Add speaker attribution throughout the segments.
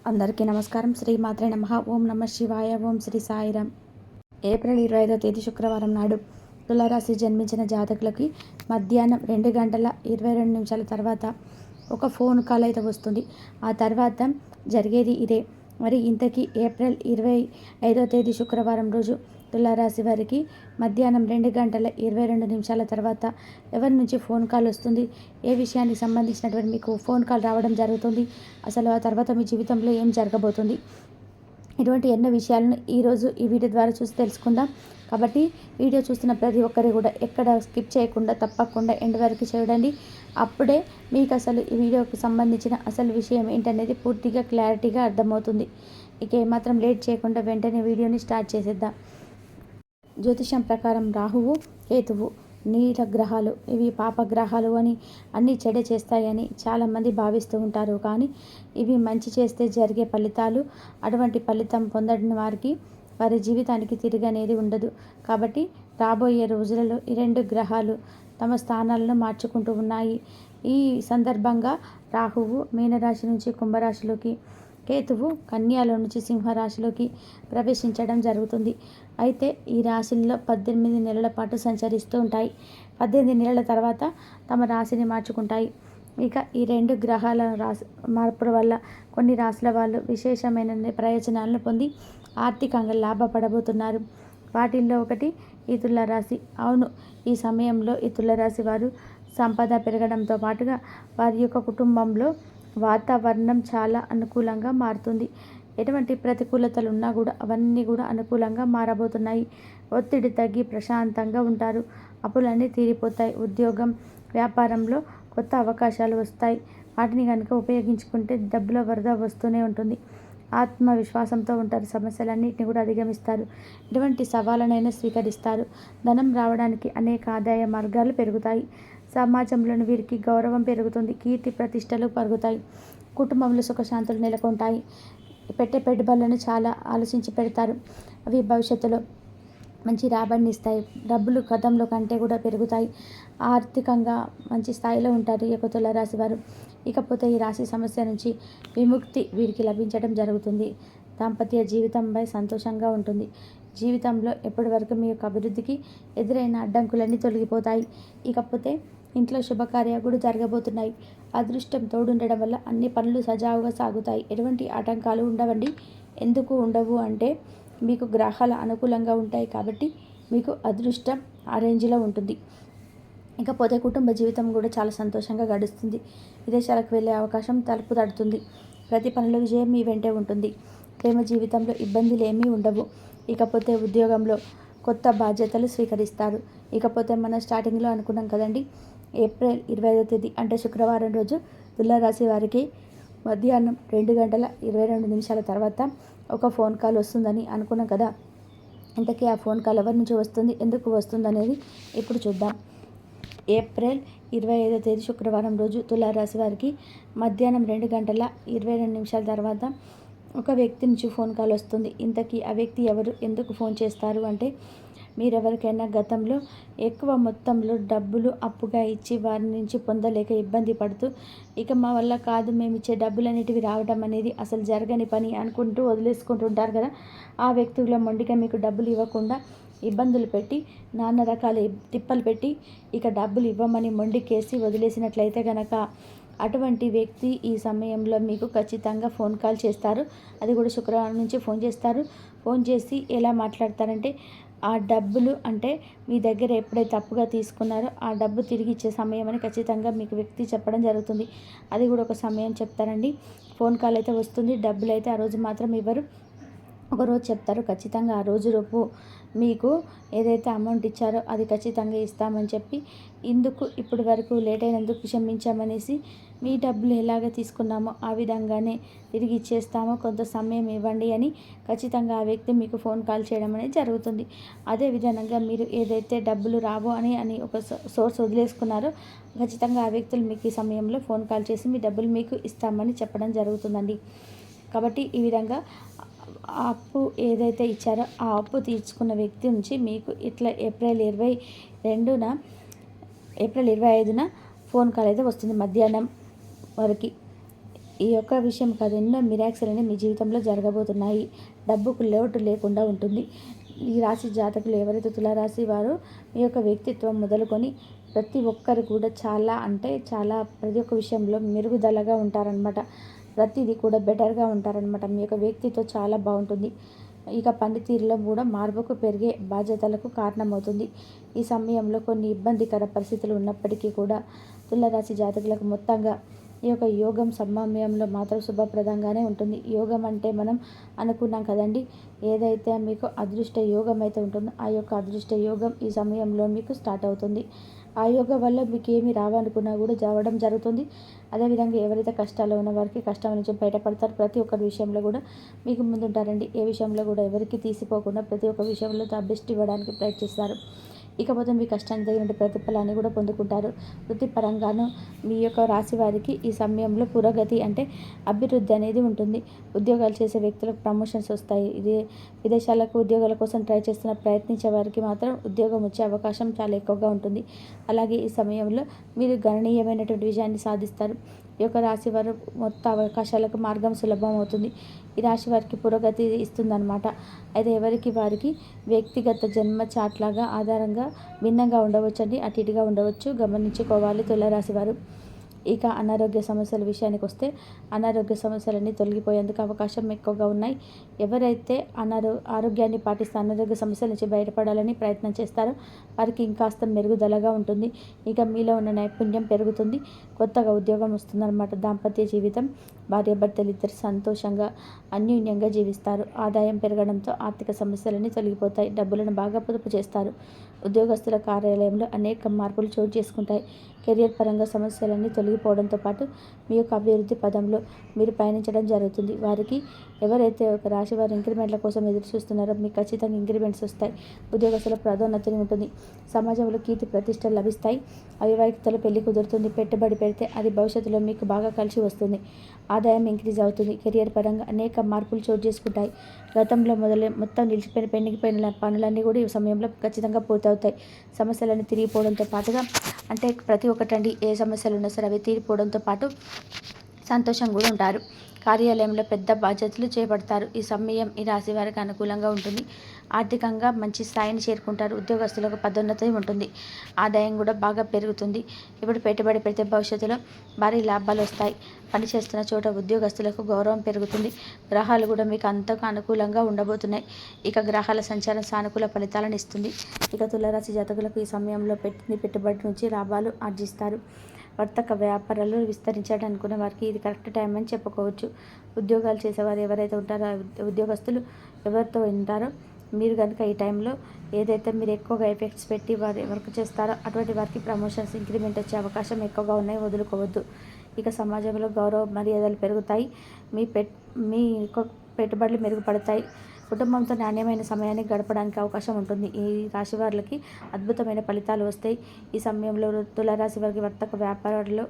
Speaker 1: అందరికీ నమస్కారం. శ్రీమాత్రే నమః. ఓం నమః శివాయ. ఓం శ్రీ సాయిరాం. ఏప్రిల్ 25వ తేదీ శుక్రవారం నాడు తులారాశి జన్మించిన జాతకులకి మధ్యాహ్నం 2:22 తర్వాత ఒక ఫోన్ కాల్ అయితే వస్తుంది. ఆ తర్వాత జరిగేది ఇదే. మరి ఇంతకీ ఏప్రిల్ 25వ తేదీ శుక్రవారం రోజు తులారాశి వారికి మధ్యాహ్నం 2:22 తర్వాత ఎవరి నుంచి ఫోన్ కాల్ వస్తుంది, ఏ విషయానికి సంబంధించినటువంటి మీకు ఫోన్ కాల్ రావడం జరుగుతుంది, అసలు ఆ తర్వాత మీ జీవితంలో ఏం జరగబోతుంది, ఇటువంటి ఎన్నో విషయాలను ఈరోజు ఈ వీడియో ద్వారా చూసి తెలుసుకుందాం. కాబట్టి వీడియో చూస్తున్న ప్రతి ఒక్కరు కూడా ఎక్కడ స్కిప్ చేయకుండా తప్పకుండా ఎండ్ వరకు చూడండి. అప్పుడే మీకు అసలు ఈ వీడియోకి సంబంధించిన అసలు విషయం ఏంటనేది పూర్తిగా క్లారిటీగా అర్థమవుతుంది. ఇక ఏమాత్రం లేట్ చేయకుండా వెంటనే వీడియోని స్టార్ట్ చేసేద్దాం. జ్యోతిషం ప్రకారం రాహువు, కేతువు నీల గ్రహాలు, ఇవి పాపగ్రహాలు అని, అన్నీ చెడు చేస్తాయని చాలామంది భావిస్తూ ఉంటారు. కానీ ఇవి మంచి చేస్తే జరిగే ఫలితాలు, అటువంటి ఫలితం పొందని వారికి వారి జీవితానికి తిరిగి అనేది ఉండదు. కాబట్టి రాబోయే రోజులలో ఈ రెండు గ్రహాలు తమ స్థానాలను మార్చుకుంటూ ఉన్నాయి. ఈ సందర్భంగా రాహువు మీనరాశి నుంచి కుంభరాశిలోకి, కేతువు కన్యాలో నుంచి సింహరాశిలోకి ప్రవేశించడం జరుగుతుంది. అయితే ఈ రాశుల్లో 18 నెలల పాటు సంచరిస్తూ ఉంటాయి. 18 నెలల తర్వాత తమ రాశిని మార్చుకుంటాయి. ఇక ఈ రెండు గ్రహాల మార్పుల వల్ల కొన్ని రాశుల వాళ్ళు విశేషమైన ప్రయోజనాలను పొంది ఆర్థికంగా లాభపడబోతున్నారు. వాటిల్లో ఒకటి ఈ తులారాశి. అవును, ఈ సమయంలో ఈ తులారాశి వారు సంపద పెరగడంతో పాటుగా వారి యొక్క కుటుంబంలో వాతావరణం చాలా అనుకూలంగా మారుతుంది. ఎటువంటి ప్రతికూలతలు ఉన్నా కూడా అవన్నీ కూడా అనుకూలంగా మారబోతున్నాయి. ఒత్తిడి తగ్గి ప్రశాంతంగా ఉంటారు. అప్పులన్నీ తీరిపోతాయి. ఉద్యోగం, వ్యాపారంలో కొత్త అవకాశాలు వస్తాయి. వాటిని కనుక ఉపయోగించుకుంటే డబ్బుల వరద వస్తూనే ఉంటుంది. ఆత్మవిశ్వాసంతో ఉంటారు. సమస్యలన్నింటినీ కూడా అధిగమిస్తారు. ఎటువంటి సవాళ్ళనైనా స్వీకరిస్తారు. ధనం రావడానికి అనేక ఆదాయ మార్గాలు పెరుగుతాయి. సమాజంలోని వీరికి గౌరవం పెరుగుతుంది. కీర్తి ప్రతిష్టలు పెరుగుతాయి. కుటుంబంలో సుఖశాంతులు నెలకొంటాయి. పెట్టే పెట్టుబడులను చాలా ఆలోచించి పెడతారు. అవి భవిష్యత్తులో మంచి రాబడిని ఇస్తాయి. డబ్బులు గతంలో కంటే కూడా పెరుగుతాయి. ఆర్థికంగా మంచి స్థాయిలో ఉంటారు ఈ యొక్క తులారాశి వారు. ఇకపోతే ఈ రాశి సమస్య నుంచి విముక్తి వీరికి లభించడం జరుగుతుంది. దాంపత్య జీవితంపై సంతోషంగా ఉంటుంది. జీవితంలో ఎప్పటి వరకు మీ యొక్క అభివృద్ధికి ఎదురైన అడ్డంకులన్నీ తొలగిపోతాయి. ఇకపోతే ఇంట్లో శుభకార్యాలు కూడా జరగబోతున్నాయి. అదృష్టం తోడుండడం వల్ల అన్ని పనులు సజావుగా సాగుతాయి. ఎటువంటి ఆటంకాలు ఉండవండి. ఎందుకు ఉండవు అంటే మీకు గ్రహాలు అనుకూలంగా ఉంటాయి కాబట్టి మీకు అదృష్టం ఆ రేంజ్లో ఉంటుంది. ఇకపోతే కుటుంబ జీవితం కూడా చాలా సంతోషంగా గడుస్తుంది. విదేశాలకు వెళ్ళే అవకాశం తలుపు తడుతుంది. ప్రతి పనిలో విజయం మీ వెంటే ఉంటుంది. ప్రేమ జీవితంలో ఇబ్బందులు ఏమీ ఉండవు. ఇకపోతే ఉద్యోగంలో కొత్త బాధ్యతలు స్వీకరిస్తారు. ఇకపోతే మనం స్టార్టింగ్లో అనుకున్నాం కదండి, ఏప్రిల్ 25వ తేదీ అంటే శుక్రవారం రోజు తులారాశి వారికి మధ్యాహ్నం 2:22 తర్వాత ఒక ఫోన్ కాల్ వస్తుందని అనుకున్నాం కదా. ఇంతకీ ఆ ఫోన్ కాల్ ఎవరి నుంచి వస్తుంది, ఎందుకు వస్తుంది అనేది ఇప్పుడు చూద్దాం. ఏప్రిల్ 25వ తేదీ శుక్రవారం రోజు తులారాశి వారికి మధ్యాహ్నం 2:22 తర్వాత ఒక వ్యక్తి నుంచి ఫోన్ కాల్ వస్తుంది. ఇంతకీ ఆ వ్యక్తి ఎవరు, ఎందుకు ఫోన్ చేస్తారు అంటే, మీరెవరికైనా గతంలో ఎక్కువ మొత్తంలో డబ్బులు అప్పుగా ఇచ్చి వారి నుంచి పొందలేక ఇబ్బంది పడుతూ, ఇక మా వల్ల కాదు, మేము ఇచ్చే డబ్బులు అనేటివి రావడం అనేది అసలు జరగని పని అనుకుంటూ వదిలేసుకుంటుంటారు కదా. ఆ వ్యక్తుల మొండిగా మీకు డబ్బులు ఇవ్వకుండా ఇబ్బందులు పెట్టి, నానా రకాల తిప్పలు పెట్టి ఇక డబ్బులు ఇవ్వమని మొండికేసి వదిలేసినట్లయితే గనక అటువంటి వ్యక్తి ఈ సమయంలో మీకు ఖచ్చితంగా ఫోన్ కాల్ చేస్తారు. అది కూడా శుక్రవారం నుంచి ఫోన్ చేస్తారు. ఫోన్ చేసి ఎలా మాట్లాడతారంటే, ఆ డబ్బులు అంటే మీ దగ్గర ఎప్పుడైతే అప్పుగా తీసుకున్నారో ఆ డబ్బు తిరిగి ఇచ్చే సమయం అని ఖచ్చితంగా మీకు వ్యక్తి చెప్పడం జరుగుతుంది. అది కూడా ఒక సమయం చెప్తారండి. ఫోన్ కాల్ అయితే వస్తుంది. డబ్బులు అయితే ఆ రోజు మాత్రం ఇవ్వరు. ఒకరోజు చెప్తారు. ఖచ్చితంగా ఆ రోజులోపు మీకు ఏదైతే అమౌంట్ ఇచ్చారో అది ఖచ్చితంగా ఇస్తామని చెప్పి, ఇందుకు ఇప్పటి వరకు లేట్ అయినందుకు క్షమించామనేసి, మీ డబ్బులు ఎలాగ తీసుకున్నామో ఆ విధంగానే తిరిగి ఇచ్చేస్తామో, కొంత సమయం ఇవ్వండి అని ఖచ్చితంగా ఆ వ్యక్తి మీకు ఫోన్ కాల్ చేయడం అనేది జరుగుతుంది. అదేవిధంగా మీరు ఏదైతే డబ్బులు రావో అని ఒక సోర్స్ వదిలేసుకున్నారో ఖచ్చితంగా ఆ వ్యక్తులు మీకు ఈ సమయంలో ఫోన్ కాల్ చేసి మీ డబ్బులు మీకు ఇస్తామని చెప్పడం జరుగుతుందండి. కాబట్టి ఈ విధంగా ఆ అప్పు ఏదైతే ఇచ్చారో ఆ అప్పు తీర్చుకున్న వ్యక్తి నుంచి మీకు ఇట్లా ఏప్రిల్ 25న ఫోన్ కాల్ అయితే వస్తుంది మధ్యాహ్నం వరకు. ఈ యొక్క విషయం కాదు, ఎన్నో మిరాకిల్స్ అనేవి మీ జీవితంలో జరగబోతున్నాయి. డబ్బుకు లోటు లేకుండా ఉంటుంది. ఈ రాశి జాతకులు ఎవరైతే తులారాశి వారు, మీ యొక్క వ్యక్తిత్వం మొదలుకొని ప్రతి ఒక్కరు కూడా చాలా అంటే చాలా ప్రతి ఒక్క విషయంలో మెరుగుదలగా ఉంటారనమాట. ప్రతిదీ కూడా బెటర్గా ఉంటారనమాట. మీ యొక్క వ్యక్తిత్వం చాలా బాగుంటుంది. ఇక పనితీరులో కూడా మార్పుకు పెరిగే బాధ్యతలకు కారణమవుతుంది. ఈ సమయంలో కొన్ని ఇబ్బందికర పరిస్థితులు ఉన్నప్పటికీ కూడా తులారాశి జాతకులకు మొత్తంగా ఈ యొక్క యోగం సమయంలో మాత్రం శుభప్రదంగానే ఉంటుంది. యోగం అంటే మనం అనుకున్నాం కదండి, ఏదైతే మీకు అదృష్ట యోగం అయితే ఉంటుందో ఆ యొక్క అదృష్ట యోగం ఈ సమయంలో మీకు స్టార్ట్ అవుతుంది. ఆ యోగం వల్ల మీకు ఏమి రావనుకున్నా కూడా రావడం జరుగుతుంది. అదేవిధంగా ఎవరైతే కష్టాల్లో ఉన్న వారికి కష్టం నుంచి బయటపడతారు. ప్రతి ఒక్కరి విషయంలో కూడా మీకు ముందుంటారండి. ఏ విషయంలో కూడా ఎవరికి తీసిపోకుండా ప్రతి ఒక్క విషయంలో బెస్ట్ ఇవ్వడానికి ప్రయత్నిస్తారు. ఇకపోతే మీ కష్టానికి తగినట్టు ప్రతిఫలాన్ని కూడా పొందుకుంటారు. వృత్తిపరంగాను మీ యొక్క రాశి వారికి ఈ సమయంలో పురోగతి అంటే అభివృద్ధి అనేది ఉంటుంది. ఉద్యోగాలు చేసే వ్యక్తులకు ప్రమోషన్స్ వస్తాయి. ఇది విదేశాలకు ఉద్యోగాల కోసం ప్రయత్నించే వారికి మాత్రం ఉద్యోగం వచ్చే అవకాశం చాలా ఎక్కువగా ఉంటుంది. అలాగే ఈ సమయంలో మీరు గణనీయమైనటువంటి విజయాన్ని సాధిస్తారు. ఈ యొక్క రాశి వారు మొత్తం అవకాశాలకు మార్గం సులభం అవుతుంది. ఈ రాశి వారికి పురోగతి ఇస్తుందన్నమాట. అయితే ఎవరికి వారికి వ్యక్తిగత జన్మ చాట్లాగా ఆధారంగా భిన్నంగా ఉండవచ్చండి, అటు ఇటుగా ఉండవచ్చు, గమనించుకోవాలి తులారాశి వారు. ఇక అనారోగ్య సమస్యల విషయానికి వస్తే అనారోగ్య సమస్యలన్నీ తొలగిపోయేందుకు అవకాశం ఎక్కువగా ఉన్నాయి. ఎవరైతే ఆరోగ్యాన్ని పాటిస్తూ అనారోగ్య సమస్యల నుంచి బయటపడాలని ప్రయత్నం చేస్తారో వారికి ఇంకాస్త మెరుగుదలగా ఉంటుంది. ఇక మీలో ఉన్న నైపుణ్యం పెరుగుతుంది. కొత్తగా ఉద్యోగం వస్తుందన్నమాట. దాంపత్య జీవితం భార్యాభర్తలు ఇద్దరు సంతోషంగా అన్యోన్యంగా జీవిస్తారు. ఆదాయం పెరగడంతో ఆర్థిక సమస్యలన్నీ తొలగిపోతాయి. డబ్బులను బాగా పొదుపు చేస్తారు. ఉద్యోగస్తుల కార్యాలయంలో అనేక మార్పులు చోటు చేసుకుంటాయి. కెరియర్ పరంగా సమస్యలన్నీ తొలగిపోవడంతో పాటు మీ యొక్క అభివృద్ధి పదంలో మీరు పయనించడం జరుగుతుంది. వారికి ఎవరైతే ఒక రాశి వారు ఇంక్రిమెంట్ల కోసం ఎదురు చూస్తున్నారో మీకు ఖచ్చితంగా ఇంక్రిమెంట్స్ వస్తాయి. ఉద్యోగస్తుల పదోన్నతి ఉంటుంది. సమాజంలో కీర్తి ప్రతిష్టలు లభిస్తాయి. అవివాహితుల పెళ్లి కుదురుతుంది. పెట్టుబడి పెడితే అది భవిష్యత్తులో మీకు బాగా కలిసి వస్తుంది. ఆదాయం ఇంక్రీజ్ అవుతుంది. కెరియర్ పరంగా అనేక మార్పులు చోటు చేసుకుంటాయి. గతంలో మొత్తం నిలిచిపోయిన పెండింగిపోయిన పనులన్నీ కూడా ఈ సమయంలో ఖచ్చితంగా పూర్తవుతాయి. సమస్యలన్నీ తిరిగిపోవడంతో పాటుగా అంటే ప్రతి ఒక్కటండి, ఏ సమస్యలు ఉన్నా సరే అవి తీరిపోవడంతో పాటు సంతోషం కూడా ఉంటారు. కార్యాలయంలో పెద్ద బాధ్యతలు చేపడతారు. ఈ సమయం ఈ రాశి వారికి అనుకూలంగా ఉంటుంది. ఆర్థికంగా మంచి స్థాయిని చేరుకుంటారు. ఉద్యోగస్తులకు పదోన్నతి ఉంటుంది. ఆదాయం కూడా బాగా పెరుగుతుంది. ఇప్పుడు పెట్టుబడి పెడితే భవిష్యత్తులో భారీ లాభాలు వస్తాయి. పనిచేస్తున్న చోట ఉద్యోగస్తులకు గౌరవం పెరుగుతుంది. గ్రహాలు కూడా మీకు అంతగా అనుకూలంగా ఉండబోతున్నాయి. ఇక గ్రహాల సంచారం సానుకూల ఫలితాలను ఇస్తుంది. ఇక తులారాశి జాతకులకు ఈ సమయంలో పెట్టిన పెట్టుబడి నుంచి లాభాలు ఆర్జిస్తారు. వర్తక వ్యాపారాలు విస్తరించాలని అనుకునే వారికి ఇది కరెక్ట్ టైం అని చెప్పుకోవచ్చు. ఉద్యోగాలు చేసేవారు ఎవరైతే ఉంటారో ఉద్యోగస్తులు ఎవరితో ఉంటారో మీరు కనుక ఈ టైంలో ఏదైతే మీరు ఎక్కువగా ఎఫెక్ట్స్ పెట్టి వారు వర్క్ చేస్తారో అటువంటి వారికి ప్రమోషన్స్ ఇంక్రిమెంట్ వచ్చే అవకాశం ఎక్కువగా ఉన్నాయి, వదులుకోవద్దు. ఇక సమాజంలో గౌరవ మర్యాదలు పెరుగుతాయి. మీ పెట్టుబడులు మెరుగుపడతాయి. కుటుంబంతో నాణ్యమైన సమయాన్ని గడపడానికి అవకాశం ఉంటుంది. ఈ రాశి వారికి అద్భుతమైన ఫలితాలు వస్తాయి. ఈ సమయంలో తులారాశి వారికి వర్తక వ్యాపారాల్లో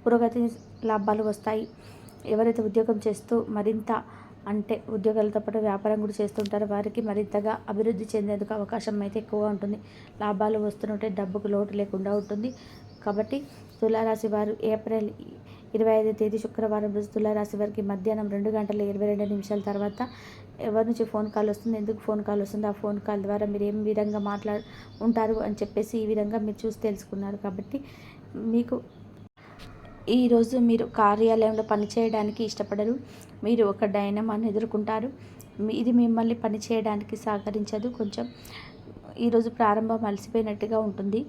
Speaker 1: పురోగతి లాభాలు వస్తాయి. ఎవరైతే ఉద్యోగం చేస్తూ మరింత అంటే ఉద్యోగాలతో పాటు వ్యాపారం కూడా చేస్తుంటారో వారికి మరింతగా అభివృద్ధి చెందేందుకు అవకాశం అయితే ఎక్కువగా ఉంటుంది. లాభాలు వస్తుంటే డబ్బుకు లోటు లేకుండా ఉంటుంది. కాబట్టి తులారాశి వారు ఏప్రిల్ 25వ తేదీ శుక్రవారం రోజు తులారాశి వారికి మధ్యాహ్నం 2:22 తర్వాత ఎవరి నుంచి ఫోన్ కాల్ వస్తుంది, ఎందుకు ఫోన్ కాల్ వస్తుంది, ఆ ఫోన్ కాల్ ద్వారా మీరు ఏం విధంగా ఉంటారు అని చెప్పేసి ఈ విధంగా మీరు చూసి తెలుసుకున్నారు. కాబట్టి మీకు ఈరోజు మీరు కార్యాలయంలో పనిచేయడానికి ఇష్టపడరు. మీరు ఒక డైనమాను ఎదుర్కొంటారు. ఇది మిమ్మల్ని పనిచేయడానికి సహకరించదు. కొంచెం ఈరోజు ప్రారంభం అలసిపోయినట్టుగా ఉంటుంది.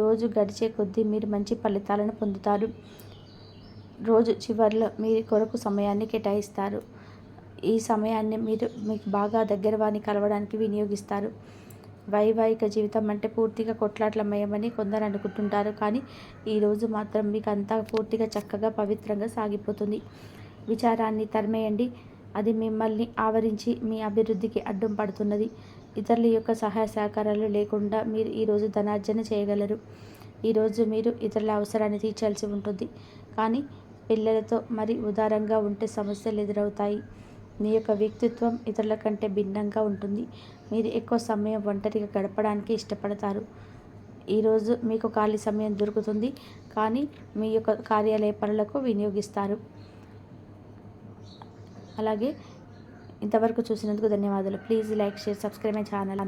Speaker 1: రోజు గడిచే కొద్దీ మీరు మంచి ఫలితాలను పొందుతారు. రోజు చివరిలో మీ కొరకు సమయాన్ని కేటాయిస్తారు. ఈ సమయాన్ని మీరు మీకు బాగా దగ్గర వారిని కలవడానికి వినియోగిస్తారు. వైవాహిక జీవితం అంటే పూర్తిగా కొట్లాటలమయమని కొందరు అనుకుంటుంటారు. కానీ ఈరోజు మాత్రం మీకు అంతా పూర్తిగా చక్కగా పవిత్రంగా సాగిపోతుంది. విచారాన్ని తరిమేయండి. అది మిమ్మల్ని ఆవరించి మీ అభివృద్ధికి అడ్డం పడుతున్నది. ఇతరుల యొక్క సహాయ సహకారాలు లేకుండా మీరు ఈరోజు ధనార్జన చేయగలరు. ఈరోజు మీరు ఇతరుల అవసరాన్ని తీర్చాల్సి ఉంటుంది. కానీ పిల్లలతో మరి ఉదారంగా ఉంటే సమస్యలు ఎదురవుతాయి. మీ యొక్క వ్యక్తిత్వం ఇతరుల కంటే భిన్నంగా ఉంటుంది. మీరు ఎక్కువ సమయం ఒంటరిగా గడపడానికి ఇష్టపడతారు. ఈరోజు మీకు ఖాళీ సమయం దొరుకుతుంది, కానీ మీ యొక్క కార్యాలయ పనులకు వినియోగిస్తారు. అలాగే ఇంతవరకు చూసినందుకు ధన్యవాదాలు. Please like, share, subscribe my channel.